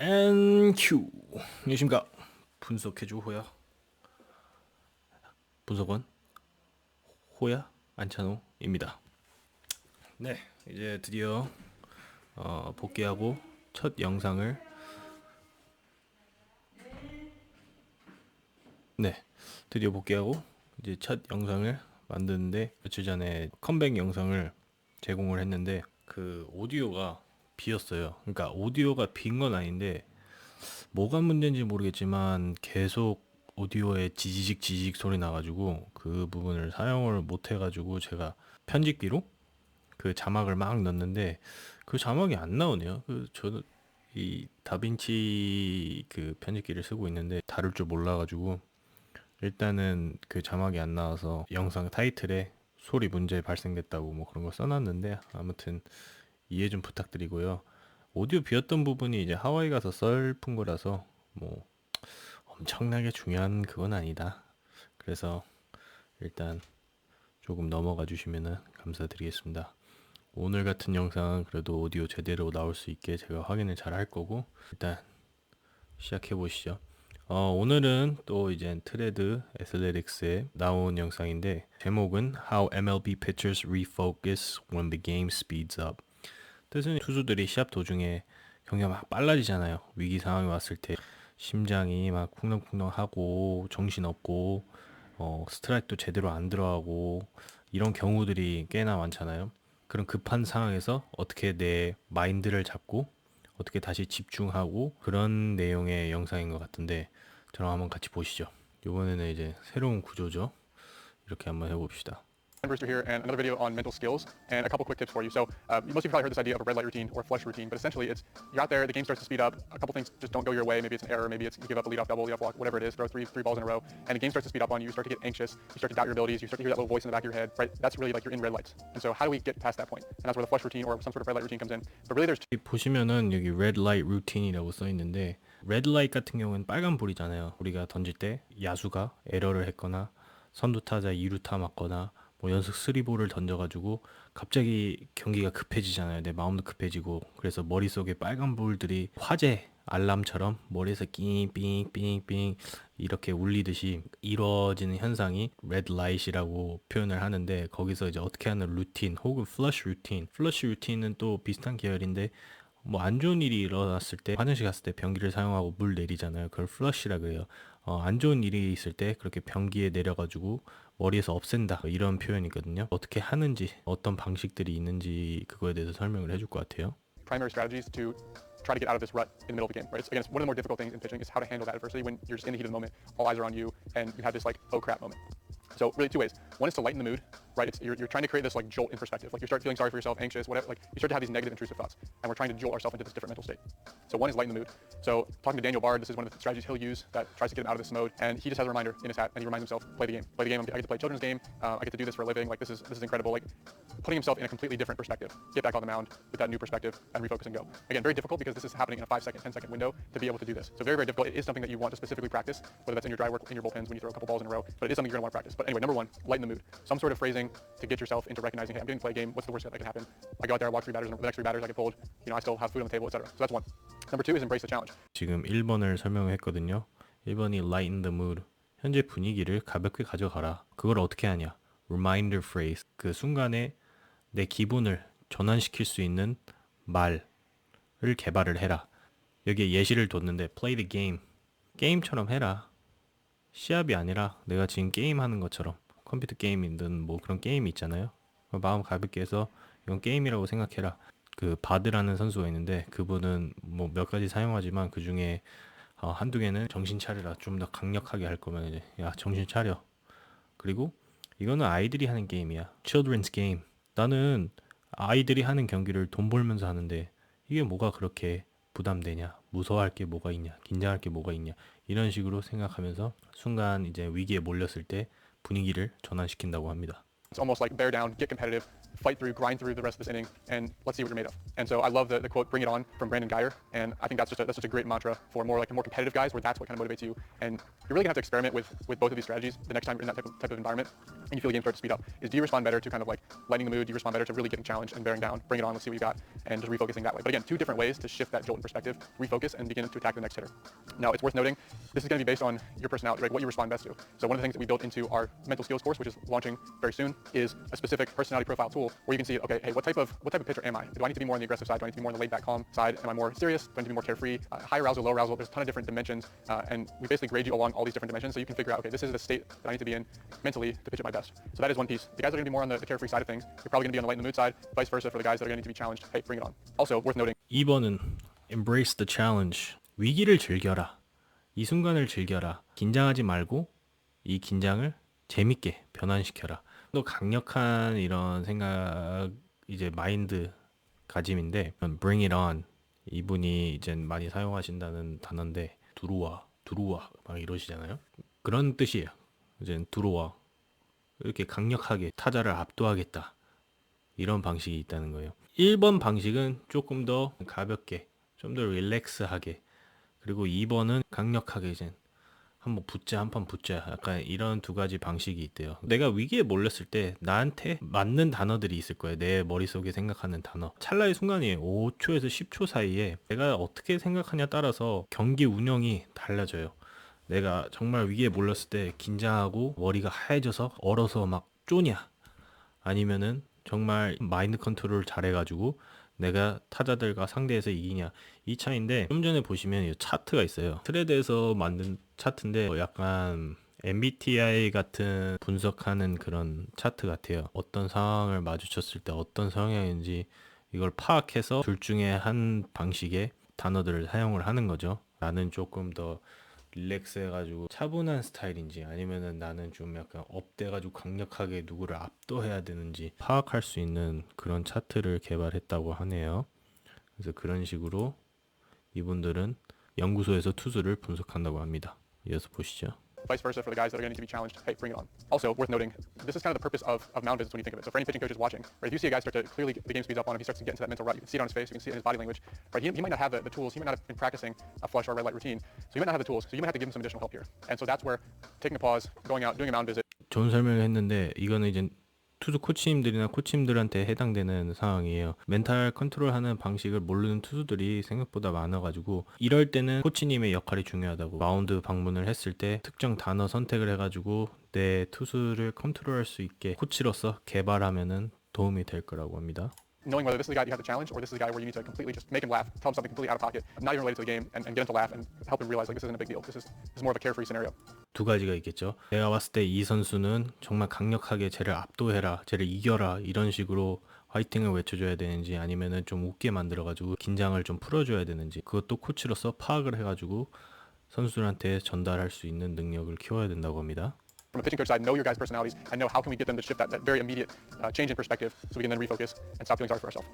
앤큐. 안녕하십니까. 분석해줘 호야. 분석원 호야 안찬호입니다. 네, 이제 드디어 복귀하고 첫 영상을 네 드디어 복귀하고 이제 첫 영상을 만드는데, 며칠 전에 컴백 영상을 제공을 했는데 그 오디오가 비었어요. 그러니까 오디오가 빈 건 아닌데 뭐가 문제인지 모르겠지만 계속 오디오에 지지직 소리 나가지고 그 부분을 사용을 못 해가지고 제가 편집기로 그 자막을 막 넣었는데 그 자막이 안 나오네요. 저는 이 다빈치 그 편집기를 쓰고 있는데 다룰 줄 몰라가지고 일단은 그 자막이 안 나와서 영상 타이틀에 소리 문제 발생됐다고 뭐 그런 거 써놨는데, 아무튼 이해 좀 부탁드리고요. 오디오 비었던 부분이 이제 하와이 가서 썰픈 거라서 뭐 엄청나게 중요한 그건 아니다. 그래서 일단 조금 넘어가 주시면은 감사드리겠습니다. 오늘 같은 영상은 그래도 오디오 제대로 나올 수 있게 제가 확인을 잘 할 거고, 일단 시작해 보시죠. 오늘은 또 이제 트레드 애슬레틱스에 나온 영상인데, 제목은 How MLB Pitchers Refocus When the Game Speeds Up. 뜻은 투수들이 시합 도중에 경기가 막 빨라지잖아요. 위기 상황이 왔을 때 심장이 막 쿵렁쿵렁하고 정신없고 스트라이크도 제대로 안 들어가고 이런 경우들이 꽤나 많잖아요. 그런 급한 상황에서 어떻게 내 마인드를 잡고 어떻게 다시 집중하고, 그런 내용의 영상인 것 같은데 저랑 한번 같이 보시죠. 이번에는 이제 새로운 구조죠. 이렇게 한번 해봅시다. Brewster here, and another video on mental skills and a couple quick tips for you. So most of you probably heard this idea of a red light routine or a flush routine, but essentially it's you're out there, the game starts to speed up, a couple things just don't go your way, maybe it's an error, maybe it's you give up a leadoff double, leadoff walk, whatever it is, throw three balls in a row, and the game starts to speed up on you, you start to get anxious, you start to doubt your abilities, you start to hear that little voice in the back of your head, right? That's really like you're in red lights. And so how do we get past that point? And that's where the flush routine or some sort of red light routine comes in. But really there's 보시면은 여기 red light routine이라고 써 있는데, red light 같은 경우는 빨간 불이잖아요. 우리가 던질 때 야수가 에러를 했거나 선두 타자 2루타 맞거나 뭐 연속 3볼을 던져가지고 갑자기 경기가 급해지잖아요. 내 마음도 급해지고, 그래서 머릿속에 빨간 불들이 화재 알람처럼 머리에서 삥삥삥삥 이렇게 울리듯이 이루어지는 현상이 레드 라이트이라고 표현을 하는데, 거기서 이제 어떻게 하는 루틴 혹은 플러시 루틴은 또 비슷한 계열인데, 뭐 안 좋은 일이 일어났을 때 화장실 갔을 때 변기를 사용하고 물 내리잖아요. 그걸 플러시라 그래요. 안 좋은 일이 있을 때 그렇게 변기에 내려가지고 머리에서 없앤다, 이런 표현이거든요. 어떻게 하는지, 어떤 방식들이 있는지 그거에 대해서 설명을 해줄 것 같아요. primary strategies to try to get out of this rut in the middle of the game, right? Again, it's one of the more difficult things in pitching is how to handle that adversity when you're just in the heat of the moment, all eyes are on you, and you have this like, oh crap moment. So really two ways. One is to lighten the mood, right? You're trying to create this like jolt in perspective. Like you start feeling sorry for yourself, anxious, whatever. Like you start to have these negative intrusive thoughts, and we're trying to jolt ourselves into this different mental state. So one is lighten the mood. So talking to Daniel Bard, this is one of the strategies he'll use that tries to get him out of this mode. And he just has a reminder in his hat, and he reminds himself, play the game. Play the game. I get to play a children's game. I get to do this for a living. Like this is incredible. Like putting himself in a completely different perspective. Get back on the mound with that new perspective and refocus and go. Again, very difficult because this is happening in a 5-second, 10-second window to be able to do this. So very, very difficult. It is something that you want to specifically practice, whether that's in your dry work, in your bullpens when you throw a couple balls in a row. But it is something you're going to want to practice. But anyway, number one, lighten the mood. Some sort of phrasing to get yourself into recognizing, hey, I'm getting to play a game. What's the worst that can happen? I go out there, I walk 3 batters, and the next 3 batters I get pulled. You know, I still have food on the table, etc. So that's one. Number two is embrace the challenge. 지금 1번을 설명했거든요. 1번이 lighten the mood. 현재 분위기를 가볍게 가져가라. 그걸 어떻게 하냐? reminder phrase. 그 순간에 내 기분을 전환시킬 수 있는 말을 개발을 해라. 여기에 예시를 뒀는데 play the game. 게임처럼 해라. 시합이 아니라 내가 지금 게임하는 것처럼, 컴퓨터 게임이든 뭐 그런 게임이 있잖아요. 마음 가볍게 해서 이건 게임이라고 생각해라. 그 바드라는 선수가 있는데 그분은 뭐 몇 가지 사용하지만 그 중에 한두 개는 정신 차려라. 좀 더 강력하게 할 거면 이제 야 정신 차려. 그리고 이거는 아이들이 하는 게임이야. Children's game. 나는 아이들이 하는 경기를 돈 벌면서 하는데 이게 뭐가 그렇게 부담되냐? 무서워할 게 뭐가 있냐? 긴장할 게 뭐가 있냐? 이런 식으로 생각하면서 순간 이제 위기에 몰렸을 때 분위기를 전환시킨다고 합니다. It's almost like bear down, get competitive, fight through, grind through the rest of this inning, and let's see what you're made of. And so I love the quote, "Bring it on," from Brandon Geyer, and I think that's just a great mantra for more competitive guys, where that's what kind of motivates you. And you're really gonna have to experiment with both of these strategies the next time you're in that type of environment, and you feel the game start to speed up. Is, do you respond better to kind of like lightening the mood? Do you respond better to really getting challenged and bearing down? Bring it on, let's see what you got, and just refocusing that way. But again, two different ways to shift that jolt in perspective, refocus, and begin to attack the next hitter. Now, it's worth noting, this is going to be based on your personality, right? What you respond best to. So one of the things that we built into our mental skills course, which is launching very soon, is a specific personality profile tool where you can see, okay, hey, what type of pitcher am I? Do I need to be more on the aggressive side? Do I need to be more on the laid back, calm side? Am I more serious? Do I need to be more carefree? High arousal, low arousal. There's a ton of different dimensions, and we basically grade you along all these different dimensions, so you can figure out, okay, this is the state that I need to be in mentally to pitch at my best. So that is one piece. The guys that are going to be more on the carefree side of things, you're probably going to be on the light in the mood side. Vice versa for the guys that are going to need to be challenged. Hey, bring it on. Also worth noting. 2번은 embrace the challenge. 위기를 즐겨라. 이 순간을 즐겨라. 긴장하지 말고 이 긴장을 재밌게 변환시켜라. 또 강력한 이런 생각, 이제 마인드 가짐인데, bring it on. 이분이 이제 많이 사용하신다는 단어인데, 들어와 막 이러시잖아요. 그런 뜻이에요. 이제 들어와. 이렇게 강력하게 타자를 압도하겠다. 이런 방식이 있다는 거예요. 1번 방식은 조금 더 가볍게, 좀 더 릴렉스하게, 그리고 2번은 강력하게 이제 한번 붙자, 한 판 붙자, 약간 이런 두 가지 방식이 있대요. 내가 위기에 몰렸을 때 나한테 맞는 단어들이 있을 거예요. 내 머릿속에 생각하는 단어. 찰나의 순간이에요. 5초에서 10초 사이에 내가 어떻게 생각하냐 따라서 경기 운영이 달라져요. 내가 정말 위기에 몰렸을 때 긴장하고 머리가 하얘져서 얼어서 막 쪼냐, 아니면은 정말 마인드 컨트롤 잘해가지고 내가 타자들과 상대해서 이기냐, 이 차이인데, 좀 전에 보시면 이 차트가 있어요. 트레드에서 만든 차트인데 약간 MBTI 같은 분석하는 그런 차트 같아요. 어떤 상황을 마주쳤을 때 어떤 성향인지 이걸 파악해서 둘 중에 한 방식의 단어들을 사용을 하는 거죠. 나는 조금 더 릴렉스 해가지고 차분한 스타일인지, 아니면은 나는 좀 약간 업돼가지고 강력하게 누구를 압도해야 되는지 파악할 수 있는 그런 차트를 개발했다고 하네요. 그래서 그런 식으로 이분들은 연구소에서 투수를 분석한다고 합니다. 이어서 보시죠. Vice versa for the guys that are going to need to be challenged. Hey, bring it on. Also worth noting, this is kind of the purpose of mound visits when you think of it. So for any pitching coaches watching, right, if you see a guy start to clearly, the game speeds up on him, he starts to get into that mental rut. You can see it on his face, you can see it in his body language. Right, he might not have the tools. He might not have been practicing a flush or a red light routine, so he might not have the tools. So you might have to give him some additional help here. And so that's where taking a pause, going out, doing a mound visit. 좋은 설명을 했는데, 이거는 이제 투수 코치님들이나 코치님들한테 해당되는 상황이에요. 멘탈 컨트롤하는 방식을 모르는 투수들이 생각보다 많아가지고, 이럴 때는 코치님의 역할이 중요하다고. 마운드 방문을 했을 때 특정 단어 선택을 해가지고 내 투수를 컨트롤할 수 있게 코치로서 개발하면은 도움이 될 거라고 합니다. Knowing whether this is the guy you have to challenge or this is the guy where you need to completely just make him laugh, tell him something completely out of pocket, not even related to the game, and get him to laugh and help him realize like this isn't a big deal. This is more of a carefree scenario. 두 가지가 있겠죠. 내가 봤을 때 이 선수는 정말 강력하게 쟤를 압도해라, 쟤를 이겨라, 이런 식으로 화이팅을 외쳐줘야 되는지, 아니면은 좀 웃게 만들어가지고 긴장을 좀 풀어줘야 되는지, 그것도 코치로서 파악을 해가지고 선수들한테 전달할 수 있는 능력을 키워야 된다고 합니다. From a pitching coach side, know your guys' personalities and know how can we get them to shift that very immediate change in perspective so we can then refocus and stop feeling sorry for ourselves.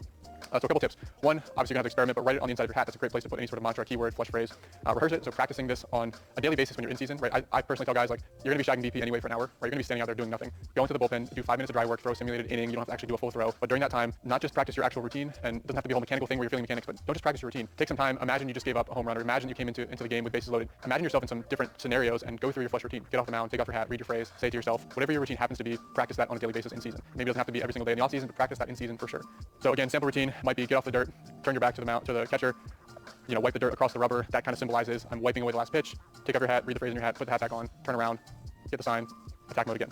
So a couple tips. One, obviously you're gonna have to experiment, but write it on the inside of your hat. That's a great place to put any sort of mantra, keyword, flush phrase. Rehearse it. So practicing this on a daily basis when you're in season, right? I personally tell guys, like, you're gonna be shagging BP anyway for an hour, right? You're gonna be standing out there doing nothing. Go into the bullpen, do 5 minutes of dry work, throw a simulated inning. You don't have to actually do a full throw. But during that time, not just practice your actual routine, and it doesn't have to be a whole mechanical thing where you're feeling mechanics, but don't just practice your routine. Take some time. Imagine you just gave up a home run, or imagine you came into the game with bases loaded. Imagine yourself in some different scenarios and go through your flush routine. Get off the mound, take off your hat, read your phrase, say to yourself, whatever your routine happens to be, practice that on a daily basis in season. Maybe it doesn't have to be every single day in the off season, but practice that in season for sure. So again, sample routine might be get off the dirt, turn your back to the mount, to the catcher, wipe the dirt across the rubber. That kind of symbolizes I'm wiping away the last pitch. Take off your hat, read the phrase in your hat, put the hat back on, turn around, get the sign, attack mode again.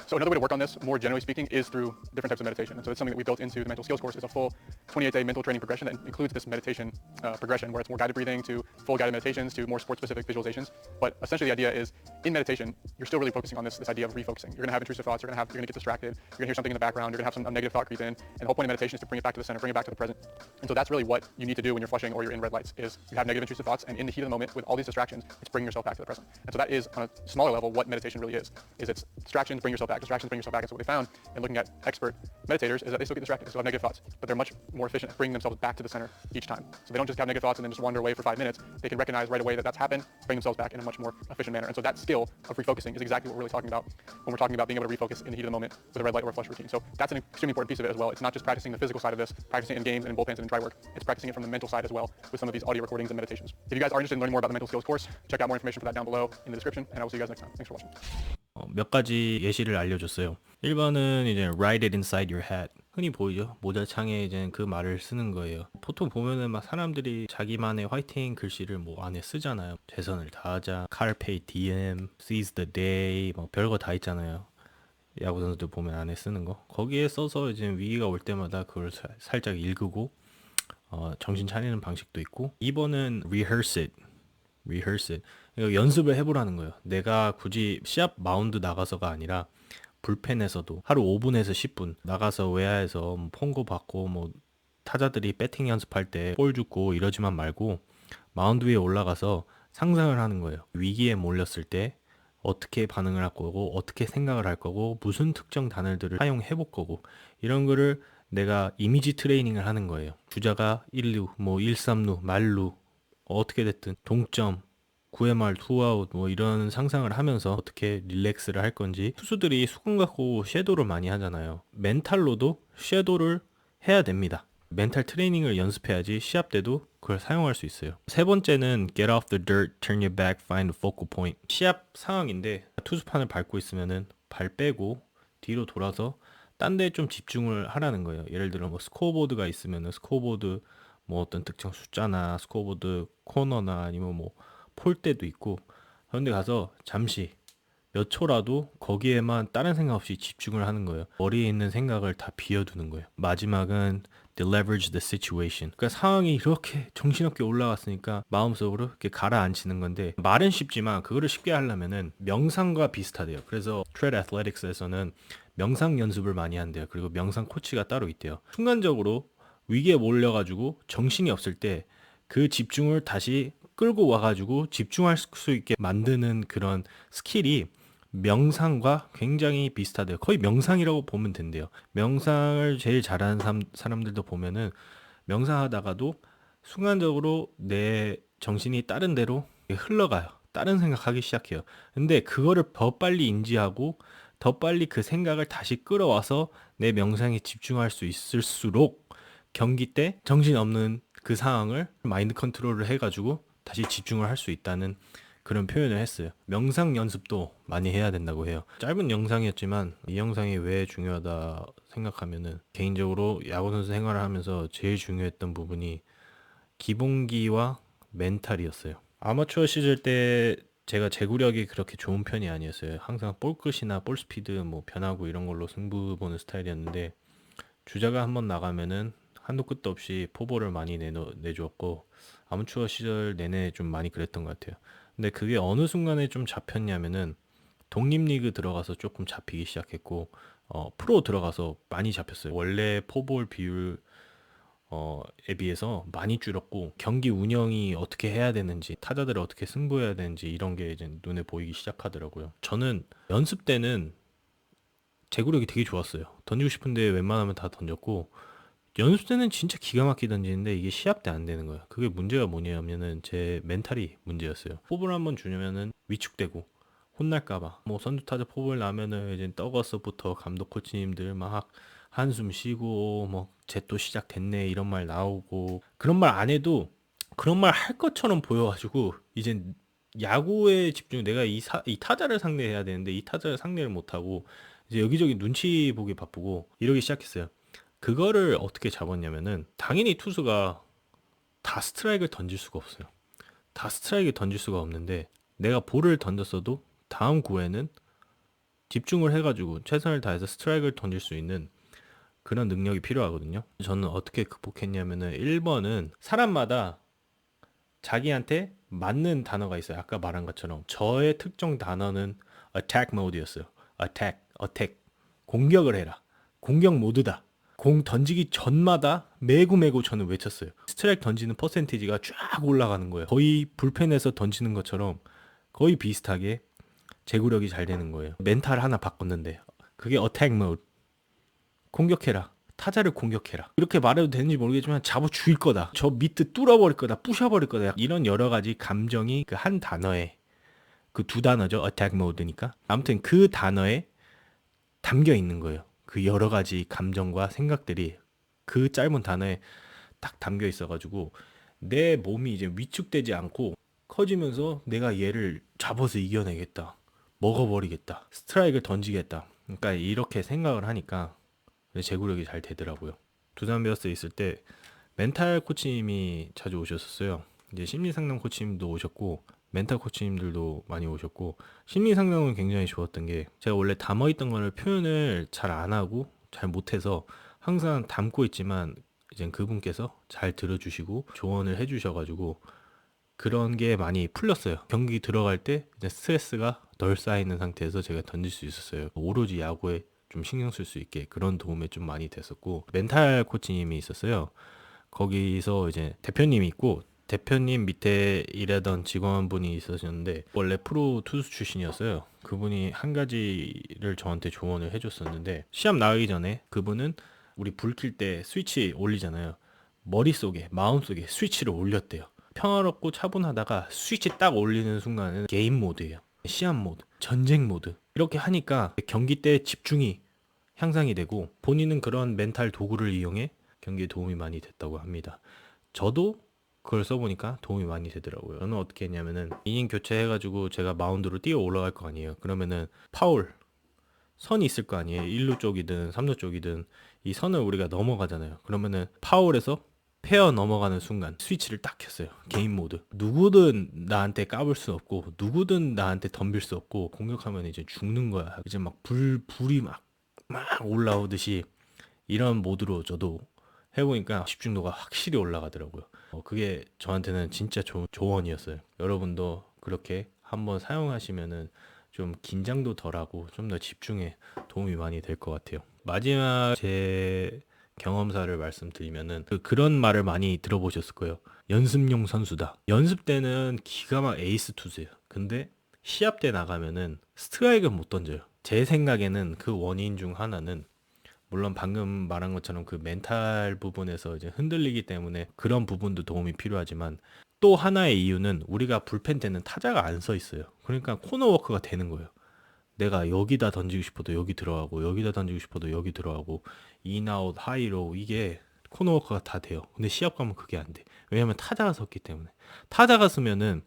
So another way to work on this, more generally speaking, is through different types of meditation. And so it's something that we built into the mental skills course. It's a full 28-day mental training progression that includes this meditation progression, where it's more guided breathing to full guided meditations to more sport-specific visualizations. But essentially the idea is, in meditation, you're still really focusing on this idea of refocusing. You're gonna have intrusive thoughts, you're gonna get distracted, you're gonna hear something in the background, you're gonna have some negative thought creep in, and the whole point of meditation is to bring it back to the center, bring it back to the present. And so that's really what you need to do when you're flushing or you're in red lights, is you have negative intrusive thoughts, and in the heat of the moment with all these distractions, it's bringing yourself back to the present. And so that is, on a smaller level, what meditation really is it's distractions, bring yourself back back. Distractions bring yourself back. And so what they found in looking at expert meditators is that they still get distracted, they still have negative thoughts, but they're much more efficient at bringing themselves back to the center each time. So they don't just have negative thoughts and then just wander away for 5 minutes. They can recognize right away that that's happened, bring themselves back in a much more efficient manner. And so that skill of refocusing is exactly what we're really talking about when we're talking about being able to refocus in the heat of the moment with a red light or a flush routine. So that's an extremely important piece of it as well. It's not just practicing the physical side of this, practicing it in games and in bullpens and in dry work. It's practicing it from the mental side as well with some of these audio recordings and meditations. If you guys are interested in learning more about the mental skills course, check out more information for that down below in the description, and I will see you guys next time. Thanks for watching. 몇 가지 예시를 알려줬어요. 1번은 이제 write it inside your head. 흔히 보이죠? 모자창에 이제 그 말을 쓰는 거예요. 보통 보면은 막 사람들이 자기만의 화이팅 글씨를 뭐 안에 쓰잖아요. 최선을 다하자, carpe diem, seize the day, 뭐 별거 다 있잖아요. 야구 선수들 보면 안에 쓰는 거. 거기에 써서 이제 위기가 올 때마다 그걸 살짝 읽고 정신 차리는 방식도 있고. 2번은 rehearse it. 이거 연습을 해보라는 거예요. 내가 굳이 시합 마운드 나가서가 아니라 불펜에서도 하루 5분에서 10분 나가서 외야에서 뭐 폰고 받고 뭐 타자들이 배팅 연습할 때 볼 줍고 이러지만 말고 마운드 위에 올라가서 상상을 하는 거예요. 위기에 몰렸을 때 어떻게 반응을 할 거고 어떻게 생각을 할 거고 무슨 특정 단어들을 사용해 볼 거고 이런 거를 내가 이미지 트레이닝을 하는 거예요. 주자가 1루, 뭐 1, 3루, 말루 어떻게 됐든 동점 9회 말 투아웃 뭐 이런 상상을 하면서 어떻게 릴렉스를 할 건지. 투수들이 수군 갖고 섀도우를 많이 하잖아요. 멘탈로도 섀도우를 해야 됩니다. 멘탈 트레이닝을 연습해야지 시합 때도 그걸 사용할 수 있어요. 세 번째는 get off the dirt, turn your back, find the focal point. 시합 상황인데 투수판을 밟고 있으면은 발 빼고 뒤로 돌아서 딴 데 좀 집중을 하라는 거예요. 예를 들어 뭐 스코어보드가 있으면은 스코어보드 뭐 어떤 특정 숫자나 스코어보드 코너나 아니면 뭐 폴대도 있고 그런데 가서 잠시 몇 초라도 거기에만 다른 생각 없이 집중을 하는 거예요. 머리에 있는 생각을 다 비워두는 거예요. 마지막은 deleverage the situation. 그러니까 상황이 이렇게 정신없게 올라갔으니까 마음속으로 이렇게 가라앉히는 건데 말은 쉽지만 그거를 쉽게 하려면은 명상과 비슷하대요. 그래서 트레드 애슬레틱스에서는 명상 연습을 많이 한대요. 그리고 명상 코치가 따로 있대요. 순간적으로 위기에 몰려가지고 정신이 없을 때 그 집중을 다시 끌고 와가지고 집중할 수 있게 만드는 그런 스킬이 명상과 굉장히 비슷하대요. 거의 명상이라고 보면 된대요. 명상을 제일 잘하는 사람들도 보면은 명상하다가도 순간적으로 내 정신이 다른 데로 흘러가요. 다른 생각하기 시작해요. 근데 그거를 더 빨리 인지하고 더 빨리 그 생각을 다시 끌어와서 내 명상에 집중할 수 있을수록 경기 때 정신없는 그 상황을 마인드 컨트롤을 해가지고 다시 집중을 할 수 있다는 그런 표현을 했어요. 명상 연습도 많이 해야 된다고 해요. 짧은 영상이었지만 이 영상이 왜 중요하다 생각하면은 개인적으로 야구선수 생활을 하면서 제일 중요했던 부분이 기본기와 멘탈이었어요. 아마추어 시절 때 제가 제구력이 그렇게 좋은 편이 아니었어요. 항상 볼끝이나 볼 스피드 뭐 변하고 이런 걸로 승부 보는 스타일이었는데 주자가 한번 나가면은 한도 끝도 없이 포볼을 많이 내주었고 아마추어 시절 내내 좀 많이 그랬던 것 같아요. 근데 그게 어느 순간에 좀 잡혔냐면은 독립리그 들어가서 조금 잡히기 시작했고 프로 들어가서 많이 잡혔어요. 원래 포볼 비율 에 비해서 많이 줄었고 경기 운영이 어떻게 해야 되는지 타자들을 어떻게 승부해야 되는지 이런 게 이제 눈에 보이기 시작하더라고요. 저는 연습 때는 제구력이 되게 좋았어요. 던지고 싶은데 웬만하면 다 던졌고 연습 때는 진짜 기가 막히게 던지는데 이게 시합 때 안 되는 거예요. 그게 문제가 뭐냐면은 제 멘탈이 문제였어요. 포볼 한번 주면은 위축되고 혼날까봐 뭐 선두타자 포볼 나면은 이제 떡어서부터 감독 코치님들 막 한숨 쉬고 뭐 쟤 또 시작됐네 이런 말 나오고 그런 말 안 해도 그런 말 할 것처럼 보여가지고 이제 야구에 집중 내가 이 타자를 상대해야 되는데 이 타자를 상대를 못하고 이제 여기저기 눈치 보기 바쁘고 이러기 시작했어요. 그거를 어떻게 잡았냐면은 당연히 투수가 다 스트라이크를 던질 수가 없어요. 다 스트라이크를 던질 수가 없는데 내가 볼을 던졌어도 다음 구에는 집중을 해가지고 최선을 다해서 스트라이크를 던질 수 있는 그런 능력이 필요하거든요. 저는 어떻게 극복했냐면은 1번은 사람마다 자기한테 맞는 단어가 있어요. 아까 말한 것처럼 저의 특정 단어는 attack mode였어요. attack 공격을 해라. 공격 모드다. 공 던지기 전마다 매구 저는 외쳤어요. 스트라이크 던지는 퍼센티지가 쫙 올라가는 거예요. 거의 불펜에서 던지는 것처럼 거의 비슷하게 제구력이 잘 되는 거예요. 멘탈 하나 바꿨는데 그게 어택 모드. 공격해라. 타자를 공격해라. 이렇게 말해도 되는지 모르겠지만 잡아 죽일 거다. 저 밑에 뚫어버릴 거다. 부셔버릴 거다. 이런 여러 가지 감정이 그 한 단어에, 그 두 단어죠. attack mode니까. 아무튼 그 단어에 담겨 있는 거예요. 그 여러 가지 감정과 생각들이 그 짧은 단어에 딱 담겨 있어가지고 내 몸이 이제 위축되지 않고 커지면서 내가 얘를 잡아서 이겨내겠다. 먹어버리겠다. 스트라이크를 던지겠다. 그러니까 이렇게 생각을 하니까 제구력이 잘 되더라고요. 두산 베어스에 있을 때 멘탈 코치님이 자주 오셨었어요. 이제 심리 상담 코치님도 오셨고 멘탈 코치님들도 많이 오셨고, 심리 상담은 굉장히 좋았던 게 제가 원래 담아 있던 거를 표현을 잘 안 하고 잘 못해서 항상 담고 있지만 이제 그분께서 잘 들어주시고 조언을 해주셔가지고 그런 게 많이 풀렸어요. 경기 들어갈 때 이제 스트레스가 덜 쌓이는 상태에서 제가 던질 수 있었어요. 오로지 야구에 좀 신경 쓸 수 있게 그런 도움이 좀 많이 됐었고, 멘탈 코치님이 있었어요. 거기서 이제 대표님이 있고 대표님 밑에 일하던 직원분이 있으셨는데 원래 프로 투수 출신이었어요. 그분이 한 가지를 저한테 조언을 해줬었는데, 시합 나가기 전에 그분은 우리 불 킬 때 스위치 올리잖아요. 머릿속에 마음속에 스위치를 올렸대요. 평화롭고 차분하다가 스위치 딱 올리는 순간은 게임 모드예요. 시합 모드, 전쟁 모드. 이렇게 하니까 경기 때 집중이 향상이 되고 본인은 그런 멘탈 도구를 이용해 경기에 도움이 많이 됐다고 합니다. 저도 그걸 써보니까 도움이 많이 되더라고요. 저는 어떻게 했냐면은 이닝 교체해가지고 제가 마운드로 뛰어 올라갈 거 아니에요. 그러면은 파울 선이 있을 거 아니에요. 1루 쪽이든 3루 쪽이든 이 선을 우리가 넘어가잖아요. 그러면은 파울에서 페어 넘어가는 순간 스위치를 딱 켰어요. 게임 모드. 누구든 나한테 까불 수 없고 누구든 나한테 덤빌 수 없고 공격하면 이제 죽는 거야. 이제 막 불이 막 올라오듯이 이런 모드로 저도 해보니까 집중도가 확실히 올라가더라고요. 그게 저한테는 진짜 좋은 조언이었어요. 여러분도 그렇게 한번 사용하시면은 좀 긴장도 덜하고 좀 더 집중에 도움이 많이 될 것 같아요. 마지막 제 경험사를 말씀드리면은 그런 말을 많이 들어보셨을 거예요. 연습용 선수다. 연습 때는 기가 막 에이스 투수예요. 근데 시합 때 나가면은 스트라이크를 못 던져요. 제 생각에는 그 원인 중 하나는, 물론 방금 말한 것처럼 그 멘탈 부분에서 이제 흔들리기 때문에 그런 부분도 도움이 필요하지만, 또 하나의 이유는 우리가 불펜 때는 타자가 안 서 있어요. 그러니까 코너워크가 되는 거예요. 내가 여기다 던지고 싶어도 여기 들어가고 여기다 던지고 싶어도 여기 들어가고 인아웃 하이로 이게 코너워크가 다 돼요. 근데 시합 가면 그게 안 돼. 왜냐면 타자가 섰기 때문에. 타자가 서면은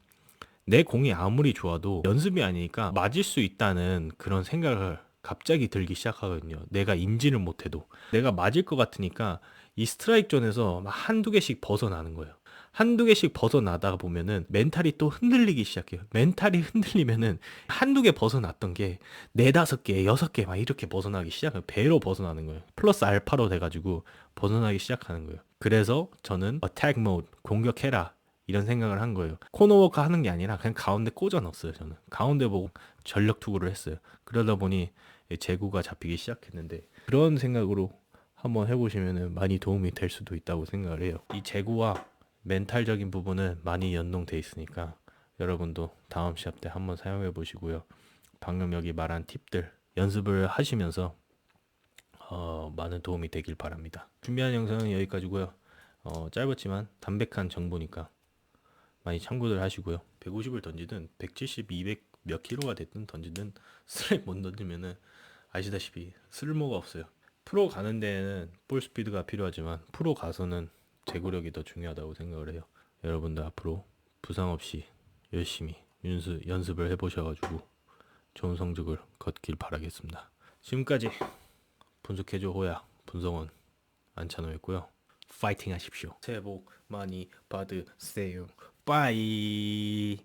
내 공이 아무리 좋아도 연습이 아니니까 맞을 수 있다는 그런 생각을 갑자기 들기 시작하거든요. 내가 인지를 못해도 내가 맞을 것 같으니까 이 스트라이크 존에서 막 한두 개씩 벗어나는 거예요. 한두 개씩 벗어나다가 보면은 멘탈이 또 흔들리기 시작해요. 멘탈이 흔들리면은 한두 개 벗어났던 게 네다섯 개, 여섯 개 막 이렇게 벗어나기 시작해요. 배로 벗어나는 거예요. 플러스 알파로 돼가지고 벗어나기 시작하는 거예요. 그래서 저는 attack mode, 공격해라, 이런 생각을 한 거예요. 코너워크 하는 게 아니라 그냥 가운데 꽂아 넣었어요. 저는 가운데 보고 전력 투구를 했어요. 그러다 보니 제구가 잡히기 시작했는데, 그런 생각으로 한번 해보시면 많이 도움이 될 수도 있다고 생각을 해요. 이 제구와 멘탈적인 부분은 많이 연동돼 있으니까 여러분도 다음 시합 때 한번 사용해 보시고요. 방금 여기 말한 팁들 연습을 하시면서 많은 도움이 되길 바랍니다. 준비한 영상은 여기까지고요. 짧았지만 담백한 정보니까 많이 참고들 하시고요. 150을 던지든 170, 200 몇 킬로가 됐든 던지든 스트라이크 못 던지면은 아시다시피 쓸모가 없어요. 프로 가는 데에는 볼 스피드가 필요하지만 프로 가서는 제구력이 더 중요하다고 생각을 해요. 여러분도 앞으로 부상 없이 열심히 연습을 해보셔가지고 좋은 성적을 거두길 바라겠습니다. 지금까지 분석해줘 호야 분성원 안찬호였고요. 파이팅 하십시오. 새해 복 많이 받으세요. 빠이.